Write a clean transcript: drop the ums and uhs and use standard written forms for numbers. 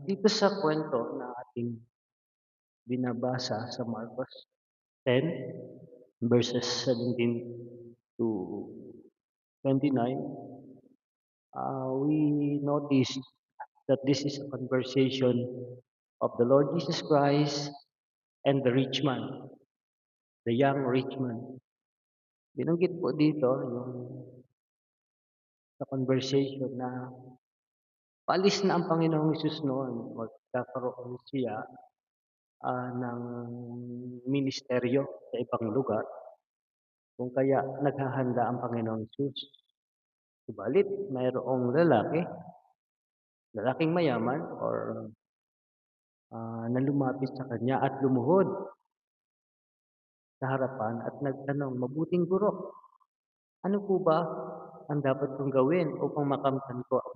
Dito sa kwento na ating binabasa sa Marcos 10 verses 17 to 29, we notice that this is a conversation of the Lord Jesus Christ and the rich man, the young rich man. Binanggit po dito yung sa conversation na paalis na ang Panginoong Hesus noon, magkakaroon siya ng ministeryo sa ibang lugar, kung kaya naghahanda ang Panginoong Hesus. Subalit mayroong lalaking mayaman na lumapit sa kanya at lumuhod sa harapan at nagtanong, "Mabuting guro, ano po ba ang dapat kong gawin upang makamtan ko ang